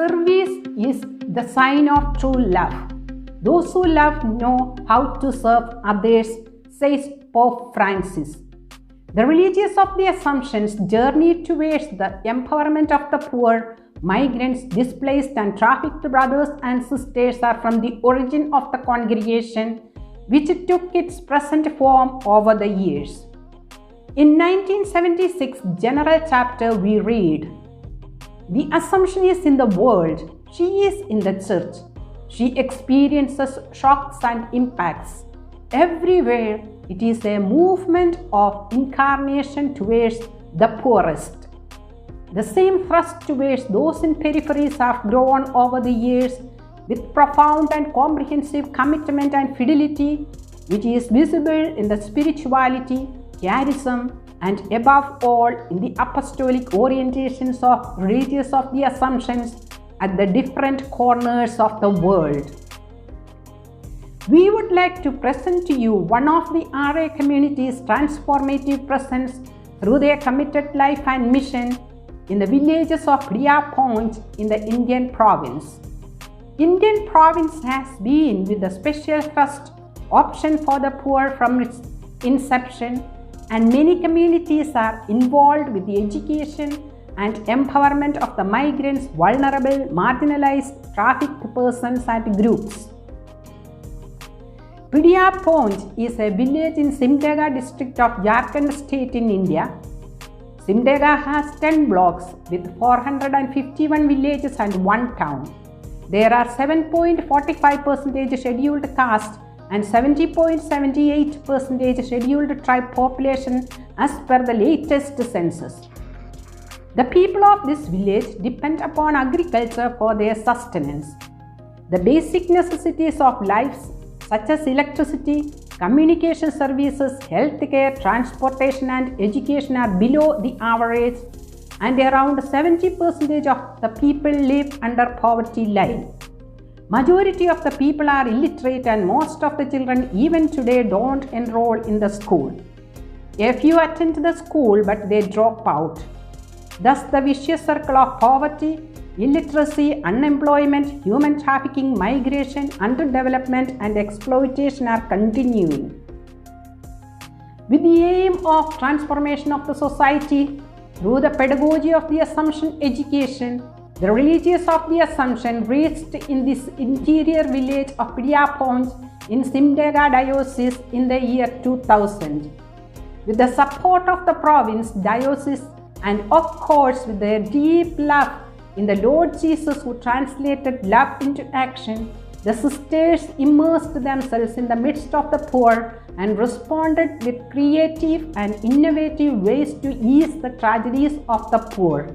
Service is the sign of true love. Those who love know how to serve others, says Pope Francis. The religious of the Assumptions journey towards the empowerment of the poor, migrants, displaced and trafficked brothers and sisters are from the origin of the congregation, which took its present form over the years. In 1976 General Chapter we read, "The Assumption is in the world, she is in the church. She experiences shocks and impacts. Everywhere it is a movement of incarnation towards the poorest." The same thrust towards those in peripheries have grown over the years with profound and comprehensive commitment and fidelity, which is visible in the spirituality, charism, and above all in the apostolic orientations of religious of the Assumptions at the different corners of the world. We would like to present to you one of the RA community's transformative presence through their committed life and mission in the villages of Priya Point in the Indian province. Indian province has been with a special thrust option for the poor from its inception, and many communities are involved with the education and empowerment of the migrants, vulnerable, marginalized, trafficked persons and groups. Priya Point is a village in Simdega district of Jharkhand state in India. Simdega has 10 blocks with 451 villages and 1 town. There are 7.45% scheduled caste and 70.78% scheduled tribe population as per the latest census. The people of this village depend upon agriculture for their sustenance. The basic necessities of life such as electricity, communication services, healthcare, transportation and education are below the average, and around 70% of the people live under poverty line. Majority of the people are illiterate and most of the children even today don't enroll in the school. A few attend the school but they drop out. Thus the vicious circle of poverty, illiteracy, unemployment, human trafficking, migration, underdevelopment and exploitation are continuing. With the aim of transformation of the society through the pedagogy of the Assumption education, the religious of the Assumption reached in this interior village of Priya Point in Simdega diocese in the year 2000. With the support of the province, diocese and of course with their deep love in the Lord Jesus who translated love into action, the sisters immersed themselves in the midst of the poor and responded with creative and innovative ways to ease the tragedies of the poor.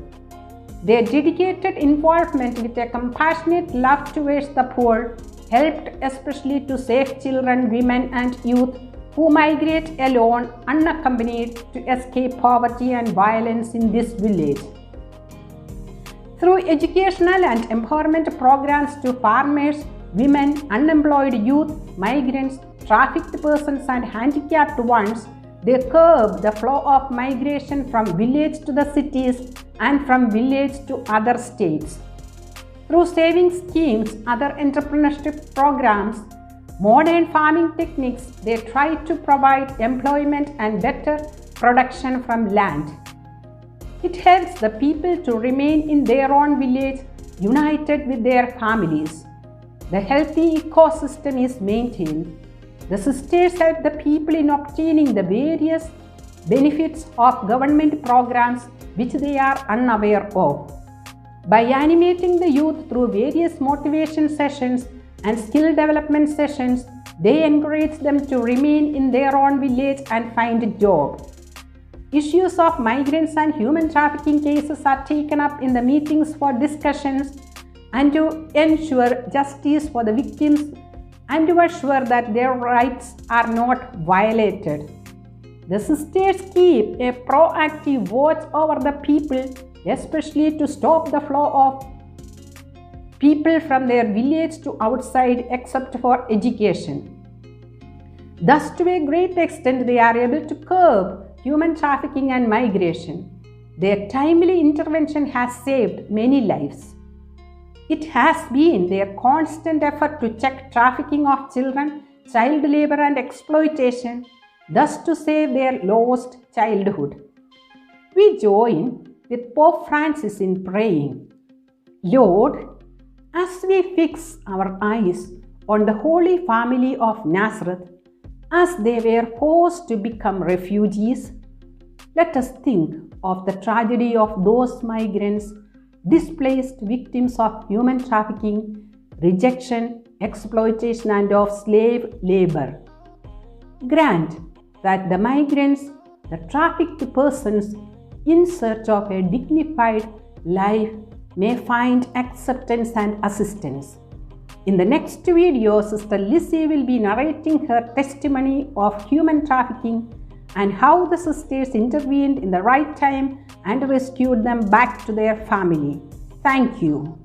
Their dedicated involvement with a compassionate love towards the poor helped especially to save children, women and youth who migrate alone, unaccompanied, to escape poverty and violence in this village. Through educational and empowerment programs to farmers, women, unemployed youth, migrants, trafficked persons and handicapped ones, they curb the flow of migration from village to the cities and from village to other states. Through saving schemes, other entrepreneurship programs, modern farming techniques, they try to provide employment and better production from land. It helps the people to remain in their own village, united with their families. The healthy ecosystem is maintained. The sisters help the people in obtaining the various benefits of government programs which they are unaware of. By animating the youth through various motivation sessions and skill development sessions, they encourage them to remain in their own village and find a job. Issues of migrants and human trafficking cases are taken up in the meetings for discussions and to ensure justice for the victims and to assure that their rights are not violated. The sisters keep a proactive watch over the people, especially to stop the flow of people from their village to outside except for education. Thus, to a great extent, they are able to curb human trafficking and migration. Their timely intervention has saved many lives. It has been their constant effort to check trafficking of children, child labor and exploitation, thus to save their lost childhood. We join with Pope Francis in praying, Lord, as we fix our eyes on the Holy Family of Nazareth, as they were forced to become refugees, let us think of the tragedy of those migrants, displaced victims of human trafficking, rejection, exploitation, and of slave labor. Grant that the migrants, the trafficked persons in search of a dignified life, may find acceptance and assistance. In the next video, Sister Lissy will be narrating her testimony of human trafficking and how the sisters intervened in the right time and rescued them back to their family. Thank you.